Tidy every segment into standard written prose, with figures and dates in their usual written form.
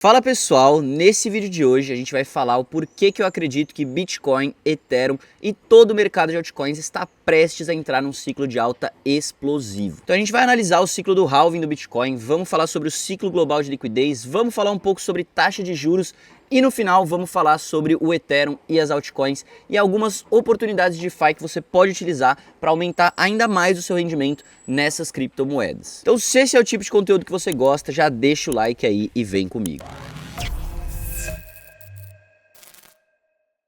Fala pessoal, nesse vídeo de hoje a gente vai falar o porquê que eu acredito que Bitcoin, Ethereum e todo o mercado de altcoins está prestes a entrar num ciclo de alta explosivo. Então a gente vai analisar o ciclo do halving do Bitcoin, vamos falar sobre o ciclo global de liquidez, vamos falar um pouco sobre taxa de juros e no final vamos falar sobre o Ethereum e as altcoins e algumas oportunidades de DeFi que você pode utilizar para aumentar ainda mais o seu rendimento nessas criptomoedas. Então se esse é o tipo de conteúdo que você gosta, já deixa o like aí e vem comigo.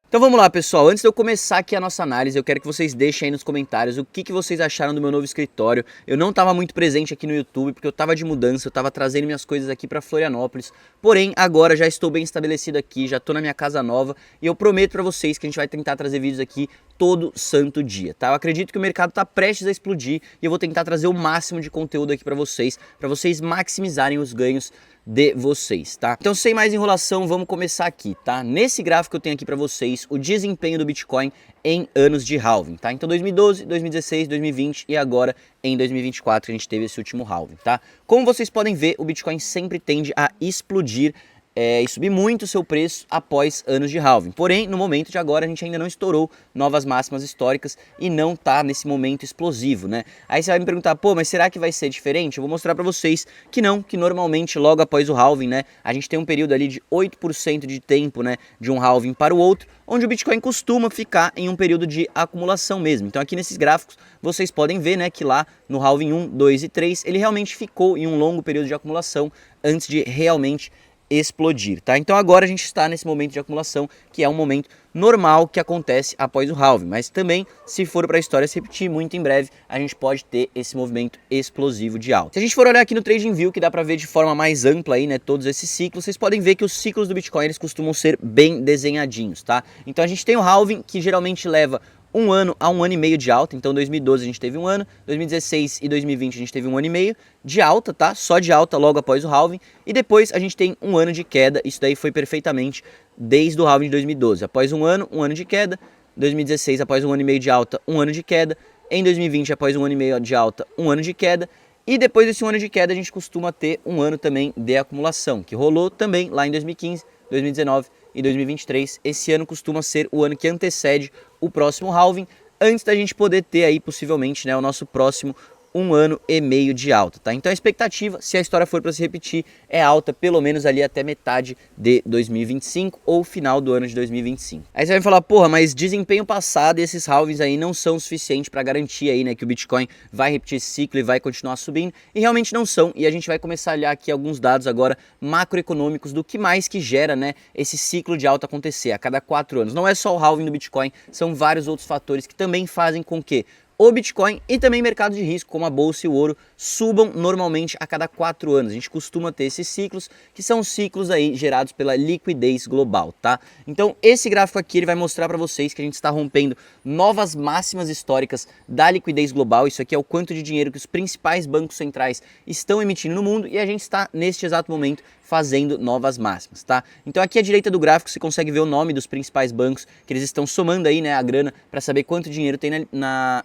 Então vamos lá pessoal, antes de eu começar aqui a nossa análise, eu quero que vocês deixem aí nos comentários o que vocês acharam do meu novo escritório. Eu não estava muito presente aqui no YouTube porque eu estava de mudança, eu estava trazendo minhas coisas aqui para Florianópolis. Porém, agora já estou bem estabelecido aqui, já estou na minha casa nova e eu prometo para vocês que a gente vai tentar trazer vídeos aqui todo santo dia, tá? Eu acredito que o mercado está prestes a explodir e eu vou tentar trazer o máximo de conteúdo aqui para vocês maximizarem os ganhos de vocês, tá? Então sem mais enrolação, vamos começar aqui, tá? Nesse gráfico que eu tenho aqui para vocês, o desempenho do Bitcoin em anos de halving, tá? Então 2012, 2016, 2020 e agora em 2024 a gente teve esse último halving, tá? Como vocês podem ver, o Bitcoin sempre tende a explodir e subir muito o seu preço após anos de halving. Porém, no momento de agora, a gente ainda não estourou novas máximas históricas e não tá nesse momento explosivo, né? Aí você vai me perguntar, pô, mas será que vai ser diferente? Eu vou mostrar pra vocês que não, que normalmente logo após o halving, né, a gente tem um período ali de 8% de tempo, né, de um halving para o outro, onde o Bitcoin costuma ficar em um período de acumulação mesmo. Então aqui nesses gráficos vocês podem ver, né, que lá no halving 1, 2 e 3, ele realmente ficou em um longo período de acumulação antes de realmente explodir, tá? Então agora a gente está nesse momento de acumulação, que é um momento normal que acontece após o halving, mas também, se for para a história se repetir, muito em breve a gente pode ter esse movimento explosivo de alta. Se a gente for olhar aqui no TradingView, que dá para ver de forma mais ampla aí, né, todos esses ciclos, vocês podem ver que os ciclos do Bitcoin eles costumam ser bem desenhadinhos, tá? Então a gente tem o halving, que geralmente leva um ano a um ano e meio de alta. Então 2012 a gente teve um ano, 2016 e 2020 a gente teve um ano e meio de alta, tá? Só de alta logo após o halving, e depois a gente tem um ano de queda. Isso daí foi perfeitamente desde o halving de 2012. Após um ano de queda, 2016 após um ano e meio de alta, um ano de queda, em 2020 após um ano e meio de alta, um ano de queda, e depois desse um ano de queda a gente costuma ter um ano também de acumulação, que rolou também lá em 2015, 2019 e 2023. Esse ano costuma ser o ano que antecede o próximo halving, antes da gente poder ter aí possivelmente, né, o nosso próximo um ano e meio de alta, tá? Então a expectativa, se a história for para se repetir, é alta pelo menos ali até metade de 2025 ou final do ano de 2025. Aí você vai me falar, porra, mas desempenho passado e esses halvings aí não são suficientes para garantir aí, né, que o Bitcoin vai repetir esse ciclo e vai continuar subindo, e realmente não são, e a gente vai começar a olhar aqui alguns dados agora macroeconômicos do que mais que gera, né, esse ciclo de alta acontecer a cada 4 anos. Não é só o halving do Bitcoin, são vários outros fatores que também fazem com que o Bitcoin e também mercados de risco, como a bolsa e o ouro, subam normalmente a cada 4 anos. A gente costuma ter esses ciclos, que são ciclos aí gerados pela liquidez global, tá? Então esse gráfico aqui ele vai mostrar para vocês que a gente está rompendo novas máximas históricas da liquidez global. Isso aqui é o quanto de dinheiro que os principais bancos centrais estão emitindo no mundo e a gente está neste exato momento fazendo novas máximas, tá? Então aqui à direita do gráfico você consegue ver o nome dos principais bancos, que eles estão somando aí, né, a grana para saber quanto dinheiro tem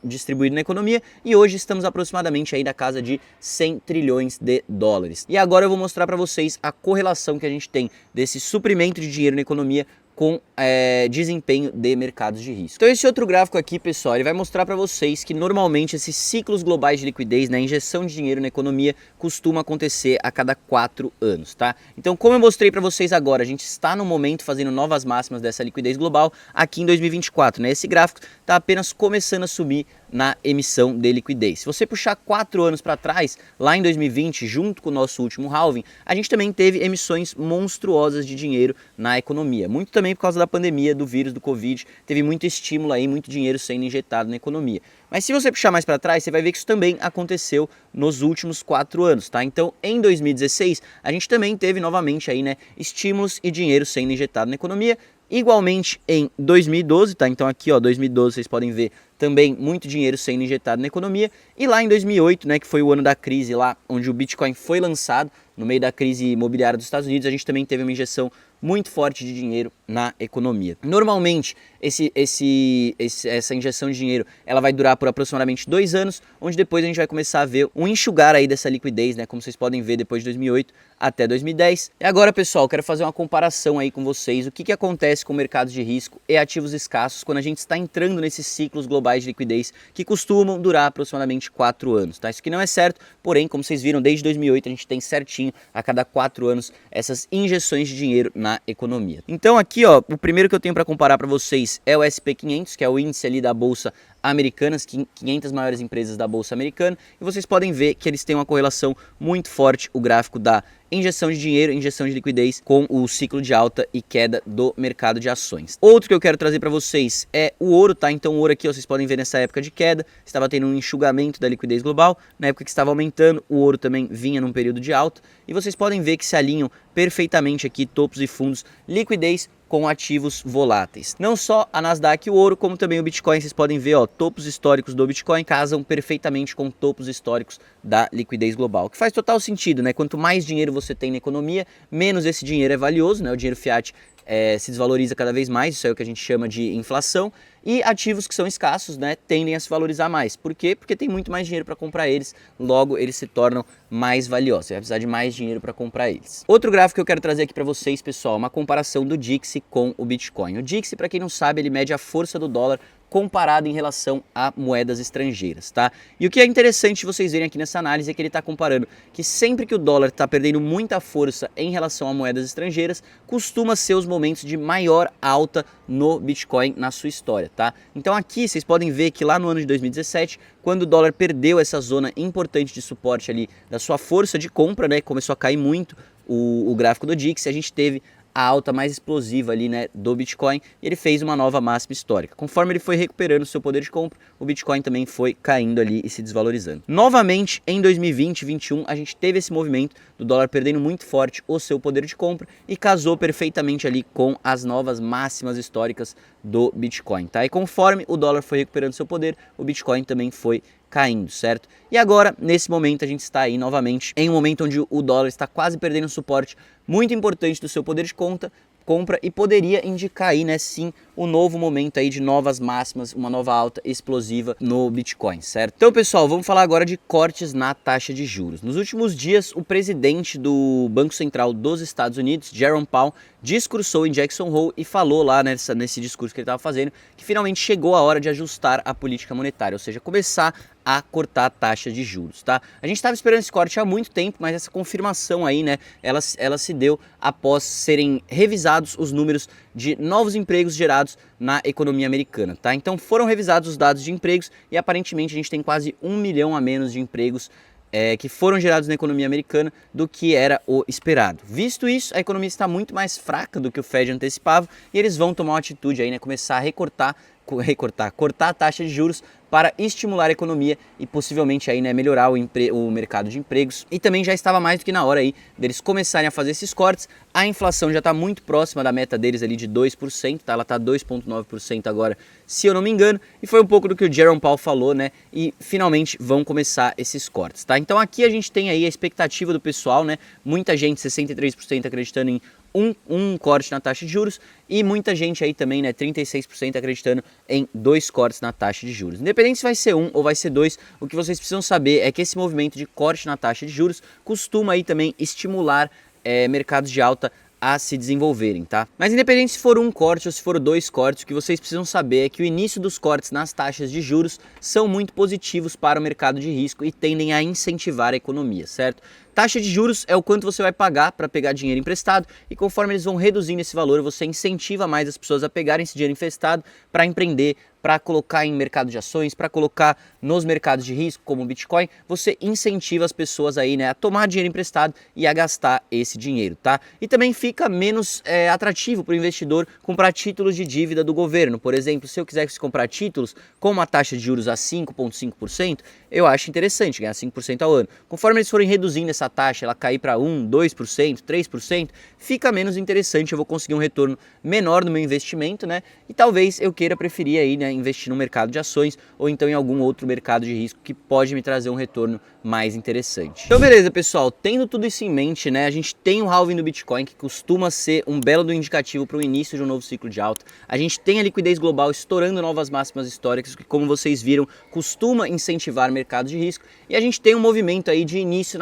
distribuído na economia, e hoje estamos aproximadamente aí da casa de 100 trilhões de dólares. E agora eu vou mostrar para vocês a correlação que a gente tem desse suprimento de dinheiro na economia com desempenho de mercados de risco. Então esse outro gráfico aqui, pessoal, ele vai mostrar para vocês que normalmente esses ciclos globais de liquidez, né, injeção de dinheiro na economia, costuma acontecer a cada 4 anos, tá? Então como eu mostrei para vocês agora, a gente está no momento fazendo novas máximas dessa liquidez global aqui em 2024, né? Esse gráfico está apenas começando a subir na emissão de liquidez. Se você puxar 4 anos para trás, lá em 2020, junto com o nosso último halving, a gente também teve emissões monstruosas de dinheiro na economia. Muito também por causa da pandemia, do vírus, do Covid, teve muito estímulo aí, muito dinheiro sendo injetado na economia. Mas se você puxar mais para trás, você vai ver que isso também aconteceu nos últimos 4 anos, tá? Então, em 2016, a gente também teve novamente aí, né, estímulos e dinheiro sendo injetado na economia. Igualmente em 2012, tá? Então aqui, ó, 2012 vocês podem ver também muito dinheiro sendo injetado na economia. E lá em 2008, né, que foi o ano da crise lá, onde o Bitcoin foi lançado, no meio da crise imobiliária dos Estados Unidos, a gente também teve uma injeção muito forte de dinheiro na economia. Normalmente, essa injeção de dinheiro ela vai durar por aproximadamente 2 anos, onde depois a gente vai começar a ver um enxugar aí dessa liquidez, né? Como vocês podem ver, depois de 2008 até 2010. E agora, pessoal, quero fazer uma comparação aí com vocês, o que acontece com mercados de risco e ativos escassos quando a gente está entrando nesses ciclos globais de liquidez que costumam durar aproximadamente 4 anos, tá? Isso aqui não é certo, porém, como vocês viram, desde 2008 a gente tem certinho, a cada 4 anos, essas injeções de dinheiro na economia. Então aqui, ó, o primeiro que eu tenho para comparar para vocês é o S&P 500, que é o índice ali da Bolsa Americana, as 500 maiores empresas da Bolsa Americana, e vocês podem ver que eles têm uma correlação muito forte, o gráfico da injeção de dinheiro, injeção de liquidez com o ciclo de alta e queda do mercado de ações. Outro que eu quero trazer para vocês é o ouro, tá? Então o ouro aqui, ó, vocês podem ver nessa época de queda, estava tendo um enxugamento da liquidez global, na época que estava aumentando, o ouro também vinha num período de alta, e vocês podem ver que se alinham perfeitamente aqui topos e fundos, liquidez com ativos voláteis. Não só a Nasdaq e o ouro, como também o Bitcoin, vocês podem ver, ó, topos históricos do Bitcoin casam perfeitamente com topos históricos da liquidez global, que faz total sentido, né? Quanto mais dinheiro você tem na economia, menos esse dinheiro é valioso, né? O dinheiro fiat se desvaloriza cada vez mais, isso é o que a gente chama de inflação, e ativos que são escassos, né, tendem a se valorizar mais. Por quê? Porque tem muito mais dinheiro para comprar eles, logo eles se tornam mais valiosos, você vai precisar de mais dinheiro para comprar eles. Outro gráfico que eu quero trazer aqui para vocês, pessoal, é uma comparação do Dixie com o Bitcoin. O Dixie, para quem não sabe, ele mede a força do dólar comparado em relação a moedas estrangeiras, tá? E o que é interessante vocês verem aqui nessa análise é que ele está comparando que sempre que o dólar está perdendo muita força em relação a moedas estrangeiras, costuma ser os momentos de maior alta no Bitcoin na sua história, tá? Então aqui vocês podem ver que lá no ano de 2017, quando o dólar perdeu essa zona importante de suporte ali da sua força de compra, né, começou a cair muito o gráfico do Dixie, a gente teve a alta mais explosiva ali, né, do Bitcoin, e ele fez uma nova máxima histórica. Conforme ele foi recuperando seu poder de compra, o Bitcoin também foi caindo ali e se desvalorizando. Novamente, em 2020 e 2021, a gente teve esse movimento do dólar perdendo muito forte o seu poder de compra e casou perfeitamente ali com as novas máximas históricas do Bitcoin, tá? E conforme o dólar foi recuperando seu poder, o Bitcoin também foi caindo, certo? E agora, nesse momento, a gente está aí novamente em um momento onde o dólar está quase perdendo um suporte muito importante do seu poder de compra e poderia indicar aí, né, sim, um novo momento aí de novas máximas, uma nova alta explosiva no Bitcoin, certo? Então, pessoal, vamos falar agora de cortes na taxa de juros. Nos últimos dias, o presidente do Banco Central dos Estados Unidos, Jerome Powell, discursou em Jackson Hole e falou lá nesse discurso que ele estava fazendo que finalmente chegou a hora de ajustar a política monetária, ou seja, começar a cortar a taxa de juros, tá? A gente estava esperando esse corte há muito tempo, mas essa confirmação aí, né, ela se deu após serem revisados os números de novos empregos gerados na economia americana, tá? Então foram revisados os dados de empregos e aparentemente a gente tem quase 1 milhão a menos de empregos que foram gerados na economia americana do que era o esperado. Visto isso, a economia está muito mais fraca do que o Fed antecipava e eles vão tomar uma atitude aí, né, começar a cortar a taxa de juros para estimular a economia e possivelmente aí, né, melhorar o mercado de empregos. E também já estava mais do que na hora aí deles começarem a fazer esses cortes. A inflação já está muito próxima da meta deles ali de 2%, tá? Ela está 2,9% agora, se eu não me engano, e foi um pouco do que o Jerome Powell falou, né? E finalmente vão começar esses cortes, tá? Então aqui a gente tem aí a expectativa do pessoal, né? Muita gente, 63% acreditando em um corte na taxa de juros e muita gente aí também, né, 36% acreditando em 2 cortes na taxa de juros. Independente se vai ser 1 ou vai ser 2, o que vocês precisam saber é que esse movimento de corte na taxa de juros costuma aí também estimular mercados de alta a se desenvolverem, tá? Mas independente se for um corte ou se for 2 cortes, o que vocês precisam saber é que o início dos cortes nas taxas de juros são muito positivos para o mercado de risco e tendem a incentivar a economia, certo? Taxa de juros é o quanto você vai pagar para pegar dinheiro emprestado e conforme eles vão reduzindo esse valor, você incentiva mais as pessoas a pegarem esse dinheiro emprestado para empreender, para colocar em mercado de ações, para colocar nos mercados de risco, como o Bitcoin, você incentiva as pessoas aí, né, a tomar dinheiro emprestado e a gastar esse dinheiro, tá? E também fica menos atrativo para o investidor comprar títulos de dívida do governo. Por exemplo, se eu quisesse comprar títulos com uma taxa de juros a 5,5%, eu acho interessante ganhar 5% ao ano. Conforme eles forem reduzindo essa taxa, ela cair para 1%, 2%, 3%, fica menos interessante, eu vou conseguir um retorno menor no meu investimento, né? E talvez eu queira preferir aí, né, investir no mercado de ações ou então em algum outro mercado de risco que pode me trazer um retorno mais interessante. Então beleza, pessoal, tendo tudo isso em mente, né, a gente tem o halving do Bitcoin, que costuma ser um belo do indicativo para o início de um novo ciclo de alta. A gente tem a liquidez global estourando novas máximas históricas, que como vocês viram, costuma incentivar mercado de risco, e a gente tem um movimento aí de início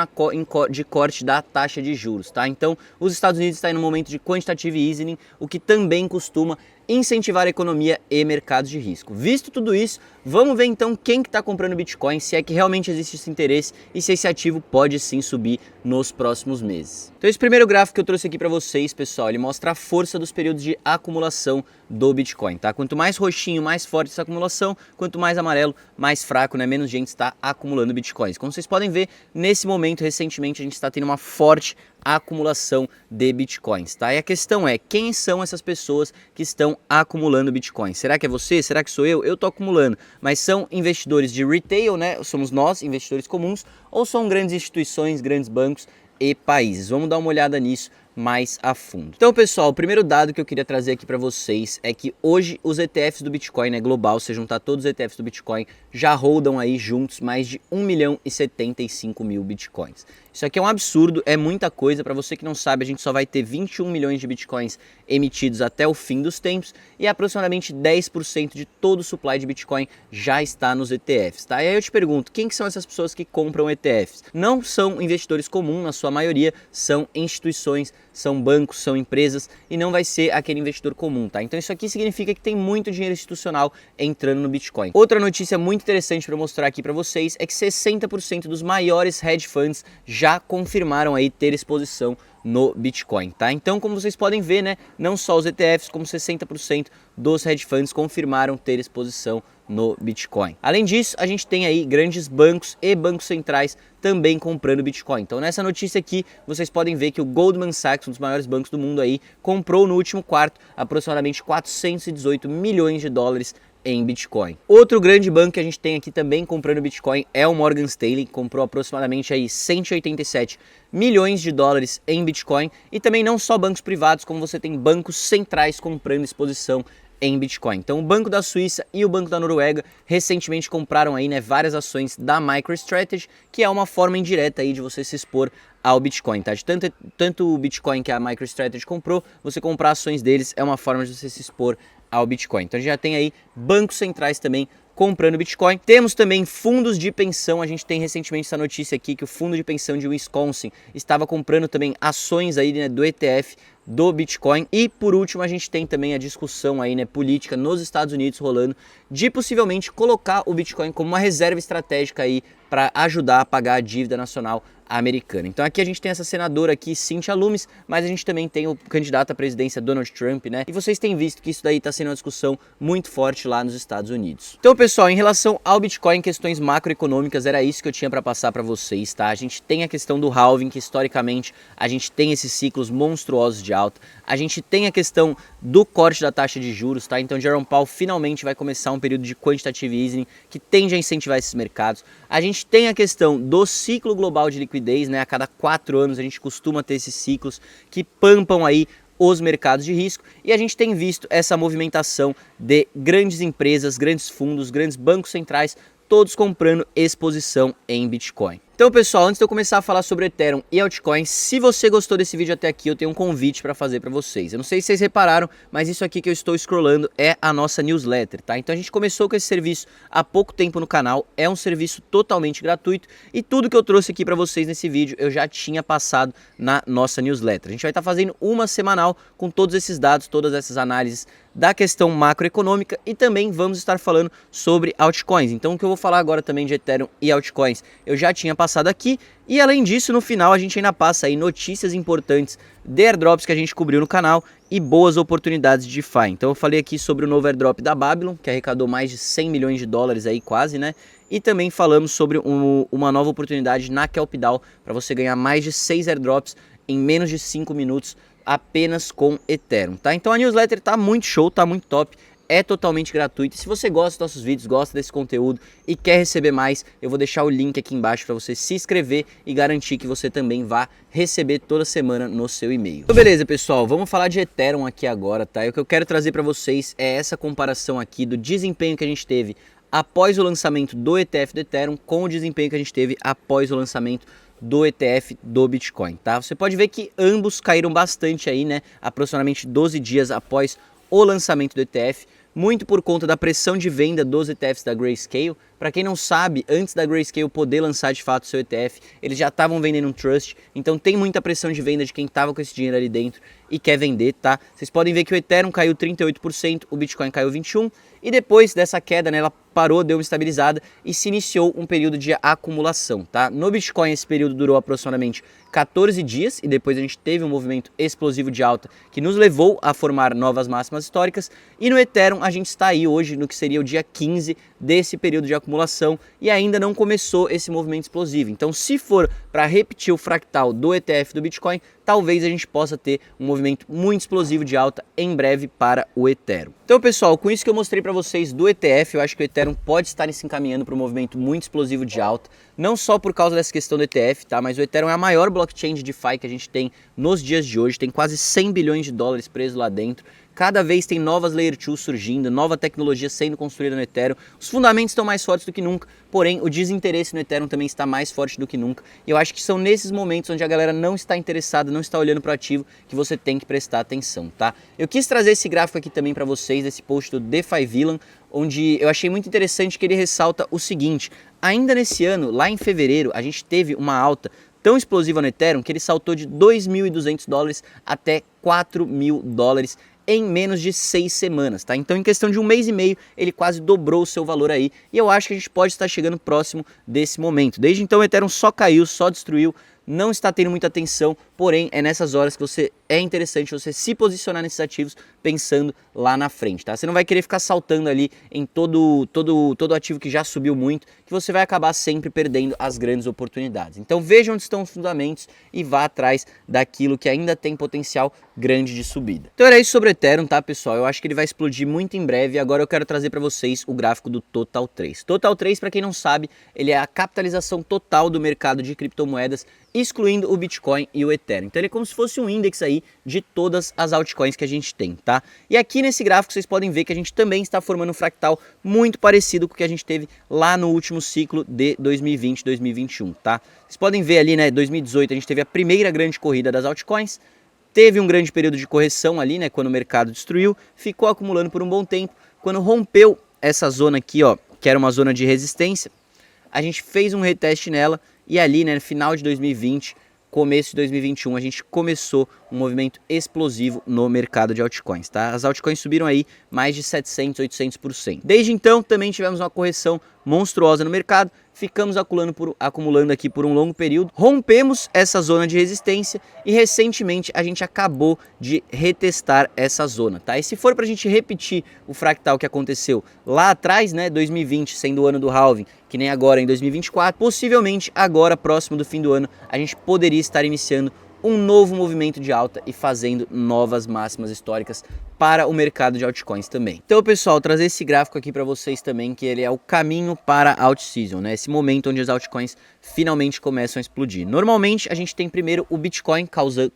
de corte da taxa de juros, tá? Então, os Estados Unidos estão em um momento de quantitative easing, o que também costuma incentivar a economia e mercados de risco. Visto tudo isso, vamos ver então quem que está comprando Bitcoin, se é que realmente existe esse interesse e se esse ativo pode sim subir nos próximos meses. Então esse primeiro gráfico que eu trouxe aqui para vocês, pessoal, ele mostra a força dos períodos de acumulação do Bitcoin, tá? Quanto mais roxinho, mais forte essa acumulação, quanto mais amarelo, mais fraco, né? Menos gente está acumulando Bitcoins. Como vocês podem ver, nesse momento, recentemente, a gente está tendo uma forte acumulação de Bitcoins, tá? E a questão é, quem são essas pessoas que estão acumulando Bitcoins? Será que é você? Será que sou eu? Eu tô acumulando, mas são investidores de retail, né? Somos nós, investidores comuns, ou são grandes instituições, grandes bancos e países? Vamos dar uma olhada nisso mais a fundo. Então, pessoal, o primeiro dado que eu queria trazer aqui para vocês é que hoje os ETFs do Bitcoin, né, global, se juntar todos os ETFs do Bitcoin, já rodam aí juntos mais de 1.075.000 Bitcoins. Isso aqui é um absurdo, é muita coisa. Para você que não sabe, a gente só vai ter 21 milhões de Bitcoins emitidos até o fim dos tempos e aproximadamente 10% de todo o supply de Bitcoin já está nos ETFs, tá? E aí eu te pergunto, quem que são essas pessoas que compram ETFs? Não são investidores comuns, na sua maioria, são instituições, são bancos, são empresas e não vai ser aquele investidor comum, tá? Então isso aqui significa que tem muito dinheiro institucional entrando no Bitcoin. Outra notícia muito interessante para mostrar aqui para vocês é que 60% dos maiores hedge funds já confirmaram aí ter exposição no Bitcoin, tá? Então, como vocês podem ver, né, não só os ETFs, como 60% dos hedge funds confirmaram ter exposição no Bitcoin. Além disso, a gente tem aí grandes bancos e bancos centrais também comprando Bitcoin. Então, nessa notícia aqui, vocês podem ver que o Goldman Sachs, um dos maiores bancos do mundo aí, comprou no último quarto aproximadamente 418 milhões de dólares em Bitcoin. Outro grande banco que a gente tem aqui também comprando Bitcoin é o Morgan Stanley, que comprou aproximadamente aí 187 milhões de dólares em Bitcoin, e também não só bancos privados, como você tem bancos centrais comprando exposição em Bitcoin. Então o Banco da Suíça e o Banco da Noruega recentemente compraram aí, né, várias ações da MicroStrategy, que é uma forma indireta aí de você se expor ao Bitcoin, tá? De tanto o Bitcoin que a MicroStrategy comprou, você comprar ações deles é uma forma de você se expor ao Bitcoin. Então a gente já tem aí bancos centrais também comprando Bitcoin. Temos também fundos de pensão. A gente tem recentemente essa notícia aqui que o fundo de pensão de Wisconsin estava comprando também ações aí, né, do ETF do Bitcoin. E por último, a gente tem também a discussão aí, né, política nos Estados Unidos rolando de possivelmente colocar o Bitcoin como uma reserva estratégica aí para ajudar a pagar a dívida nacional americana. Então aqui a gente tem essa senadora aqui, Cynthia Lummis, mas a gente também tem o candidato à presidência Donald Trump, né? E vocês têm visto que isso daí está sendo uma discussão muito forte lá nos Estados Unidos. Então, pessoal, em relação ao Bitcoin, questões macroeconômicas, era isso que eu tinha para passar para vocês, tá? A gente tem a questão do halving, que historicamente a gente tem esses ciclos monstruosos de alta. A gente tem a questão do corte da taxa de juros, tá? Então, Jerome Powell finalmente vai começar um período de quantitative easing que tende a incentivar esses mercados. A gente tem a questão do ciclo global de liquidez, né? A cada 4 anos a gente costuma ter esses ciclos que pampam aí os mercados de risco, e a gente tem visto essa movimentação de grandes empresas, grandes fundos, grandes bancos centrais, todos comprando exposição em Bitcoin. Então, pessoal, antes de eu começar a falar sobre Ethereum e altcoins, se você gostou desse vídeo até aqui, eu tenho um convite para fazer para vocês. Eu não sei se vocês repararam, mas isso aqui que eu estou scrollando é a nossa newsletter, tá? Então a gente começou com esse serviço há pouco tempo no canal, é um serviço totalmente gratuito e tudo que eu trouxe aqui para vocês nesse vídeo eu já tinha passado na nossa newsletter. A gente vai estar fazendo uma semanal com todos esses dados, todas essas análises da questão macroeconômica, e também vamos estar falando sobre altcoins. Então o que eu vou falar agora também de Ethereum e altcoins eu já tinha passado aqui, e além disso no final a gente ainda passa aí notícias importantes de airdrops que a gente cobriu no canal e boas oportunidades de DeFi. Então eu falei aqui sobre o novo airdrop da Babylon, que arrecadou mais de 100 milhões de dólares aí quase, né? E também falamos sobre uma nova oportunidade na KelpDAO para você ganhar mais de 6 airdrops em menos de 5 minutos apenas com Ethereum, tá? Então a newsletter tá muito show, tá muito top. é totalmente gratuito. E se você gosta dos nossos vídeos, gosta desse conteúdo e quer receber mais, eu vou deixar o link aqui embaixo para você se inscrever e garantir que você também vá receber toda semana no seu e-mail. Então beleza, pessoal, vamos falar de Ethereum aqui agora, tá? E o que eu quero trazer para vocês é essa comparação aqui do desempenho que a gente teve após o lançamento do ETF do Ethereum com o desempenho que a gente teve após o lançamento do ETF do Bitcoin, tá? Você pode ver que ambos caíram bastante aí, né? Aproximadamente 12 dias após o lançamento do ETF, muito por conta da pressão de venda dos ETFs da Grayscale. Para quem não sabe, antes da Grayscale poder lançar de fato o seu ETF, eles já estavam vendendo um Trust, então tem muita pressão de venda de quem estava com esse dinheiro ali dentro e quer vender, tá? Vocês podem ver que o Ethereum caiu 38%, o Bitcoin caiu 21%, e depois dessa queda, né, ela parou, deu uma estabilizada e se iniciou um período de acumulação, tá? No Bitcoin esse período durou aproximadamente 14 dias e depois a gente teve um movimento explosivo de alta que nos levou a formar novas máximas históricas, e no Ethereum a gente está aí hoje no que seria o dia 15 desse período de acumulação e ainda não começou esse movimento explosivo. Então, se for para repetir o fractal do ETF do Bitcoin, talvez a gente possa ter um movimento muito explosivo de alta em breve para o Ethereum. Então, pessoal, com isso que eu mostrei para vocês do ETF, eu acho que o Ethereum pode estar se encaminhando para um movimento muito explosivo de alta, não só por causa dessa questão do ETF, tá? Mas o Ethereum é a maior blockchain de DeFi que a gente tem nos dias de hoje, tem quase 100 bilhões de dólares presos lá dentro. Cada vez tem novas Layer 2 surgindo, nova tecnologia sendo construída no Ethereum. Os fundamentos estão mais fortes do que nunca, porém o desinteresse no Ethereum também está mais forte do que nunca. E eu acho que são nesses momentos onde a galera não está interessada, não está olhando para o ativo, que você tem que prestar atenção, tá? Eu quis trazer esse gráfico aqui também para vocês, desse post do DeFi Villain, onde eu achei muito interessante que ele ressalta o seguinte: ainda nesse ano, lá em fevereiro, a gente teve uma alta tão explosiva no Ethereum que ele saltou de 2.200 dólares até 4.000 dólares em menos de 6 semanas, tá? Então, em questão de um mês e meio, ele quase dobrou o seu valor aí, e eu acho que a gente pode estar chegando próximo desse momento. Desde então, o Ethereum só caiu, só destruiu, não está tendo muita atenção, porém é nessas horas que é interessante você se posicionar nesses ativos pensando lá na frente, tá? Você não vai querer ficar saltando ali em todo ativo que já subiu muito, que você vai acabar sempre perdendo as grandes oportunidades. Então veja onde estão os fundamentos e vá atrás daquilo que ainda tem potencial grande de subida. Então era isso sobre o Ethereum, tá, pessoal? Eu acho que ele vai explodir muito em breve e agora eu quero trazer para vocês o gráfico do Total 3. Total 3, para quem não sabe, ele é a capitalização total do mercado de criptomoedas, excluindo o Bitcoin e o Ethereum. Então ele é como se fosse um índice aí de todas as altcoins que a gente tem, tá? E aqui nesse gráfico vocês podem ver que a gente também está formando um fractal muito parecido com o que a gente teve lá no último ciclo de 2020, 2021, tá? Vocês podem ver ali, né, 2018 a gente teve a primeira grande corrida das altcoins, teve um grande período de correção ali, né, quando o mercado destruiu, ficou acumulando por um bom tempo. Quando rompeu essa zona aqui, ó, que era uma zona de resistência, a gente fez um reteste nela e ali, né, no final de 2020, começo de 2021, a gente começou um movimento explosivo no mercado de altcoins, tá? As altcoins subiram aí mais de 700, 800%. Desde então, também tivemos uma correção monstruosa no mercado, ficamos acumulando aqui por um longo período, rompemos essa zona de resistência e recentemente a gente acabou de retestar essa zona, tá? E se for para a gente repetir o fractal que aconteceu lá atrás, né, 2020 sendo o ano do halving, que nem agora em 2024, possivelmente agora, próximo do fim do ano, a gente poderia estar iniciando um novo movimento de alta e fazendo novas máximas históricas para o mercado de altcoins também. Então, pessoal, trazer esse gráfico aqui para vocês também, que ele é o caminho para a alt season, né? Esse momento onde as altcoins finalmente começam a explodir. Normalmente, a gente tem primeiro o Bitcoin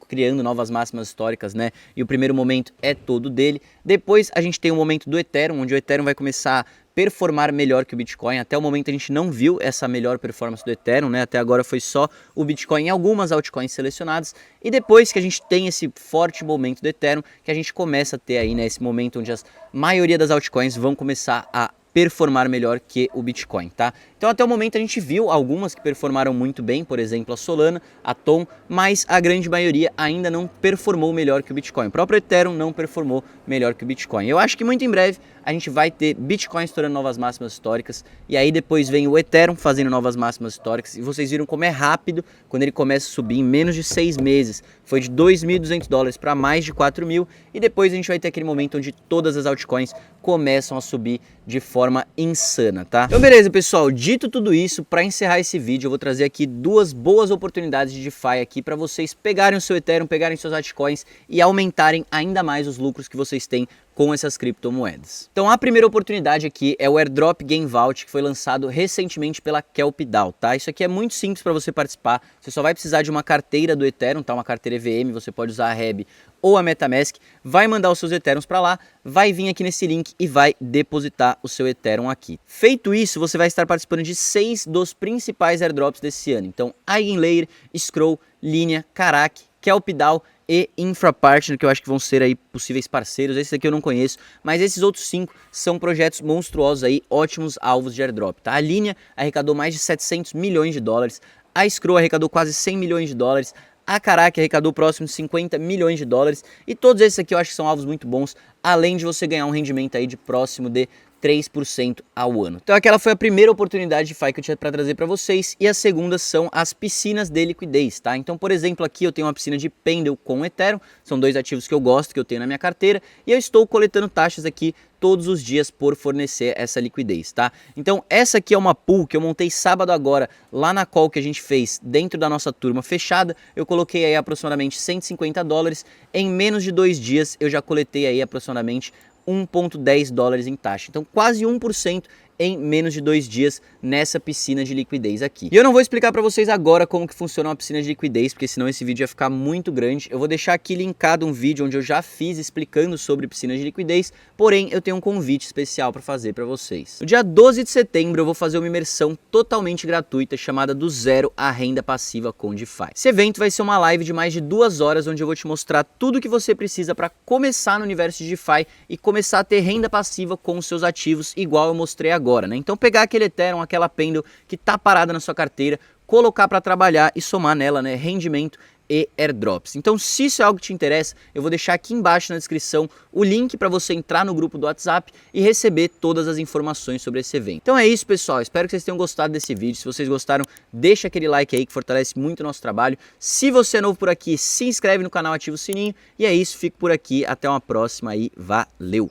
criando novas máximas históricas, né? E o primeiro momento é todo dele. Depois, a gente tem o momento do Ethereum, onde o Ethereum vai começar a performar melhor que o Bitcoin. Até o momento a gente não viu essa melhor performance do Ethereum, né? Até agora foi só o Bitcoin e algumas altcoins selecionadas. E depois que a gente tem esse forte momento do Ethereum, que a gente começa a ter aí, né, esse momento onde a maioria das altcoins vão começar a performar melhor que o Bitcoin, tá? Então até o momento a gente viu algumas que performaram muito bem, por exemplo a Solana, a Tom, mas a grande maioria ainda não performou melhor que o Bitcoin. O próprio Ethereum não performou melhor que o Bitcoin. Eu acho que muito em breve a gente vai ter Bitcoin estourando novas máximas históricas e aí depois vem o Ethereum fazendo novas máximas históricas e vocês viram como é rápido quando ele começa a subir em menos de 6 meses. Foi de 2.200 dólares para mais de 4.000 e depois a gente vai ter aquele momento onde todas as altcoins começam a subir de forma insana, tá? Então beleza, pessoal, dito tudo isso, para encerrar esse vídeo eu vou trazer aqui duas boas oportunidades de DeFi aqui para vocês pegarem o seu Ethereum, pegarem suas altcoins e aumentarem ainda mais os lucros que vocês têm com essas criptomoedas. Então a primeira oportunidade aqui é o Airdrop Game Vault, que foi lançado recentemente pela Kelp DAO, tá? Isso aqui é muito simples para você participar, você só vai precisar de uma carteira do Ethereum, tá? Uma carteira EVM, você pode usar a REB ou a MetaMask, vai mandar os seus Ethereums para lá, vai vir aqui nesse link e vai depositar o seu Ethereum aqui. Feito isso, você vai estar participando de 6 dos principais airdrops desse ano. Então, Eigenlayer, Scroll, Linea, Karak, Kelp DAO e InfraPartner, que eu acho que vão ser aí possíveis parceiros. Esse daqui eu não conheço, mas esses outros 5 são projetos monstruosos aí, ótimos alvos de airdrop, tá? A Linea arrecadou mais de 700 milhões de dólares, a Scroll arrecadou quase 100 milhões de dólares, a Karak arrecadou próximo de 50 milhões de dólares e todos esses aqui eu acho que são alvos muito bons, além de você ganhar um rendimento aí de próximo de 3% ao ano. Então aquela foi a primeira oportunidade de DeFi que eu tinha para trazer para vocês, e a segunda são as piscinas de liquidez, tá? Então, por exemplo, aqui eu tenho uma piscina de Pendle com Ethereum, são 2 ativos que eu gosto, que eu tenho na minha carteira, e eu estou coletando taxas aqui todos os dias por fornecer essa liquidez, tá? Então essa aqui é uma pool que eu montei sábado agora, lá na call que a gente fez dentro da nossa turma fechada, eu coloquei aí aproximadamente 150 dólares, em menos de 2 dias eu já coletei aí aproximadamente 1,10 dólares em taxa, então quase 1% em menos de 2 dias nessa piscina de liquidez aqui. E eu não vou explicar para vocês agora como que funciona uma piscina de liquidez, porque senão esse vídeo ia ficar muito grande. Eu vou deixar aqui linkado um vídeo onde eu já fiz explicando sobre piscinas de liquidez, porém eu tenho um convite especial para fazer para vocês. No dia 12 de setembro eu vou fazer uma imersão totalmente gratuita chamada Do Zero à Renda Passiva com DeFi. Esse evento vai ser uma live de mais de 2 horas, onde eu vou te mostrar tudo que você precisa para começar no universo de DeFi e começar a ter renda passiva com os seus ativos, igual eu mostrei agora. Né? Então pegar aquele Ethereum, aquela Pendle que está parada na sua carteira, colocar para trabalhar e somar nela, né, rendimento e airdrops. Então se isso é algo que te interessa, eu vou deixar aqui embaixo na descrição o link para você entrar no grupo do WhatsApp e receber todas as informações sobre esse evento. Então é isso, pessoal, espero que vocês tenham gostado desse vídeo. Se vocês gostaram, deixa aquele like aí que fortalece muito o nosso trabalho. Se você é novo por aqui, se inscreve no canal, ativa o sininho, e é isso, fico por aqui, até uma próxima e valeu!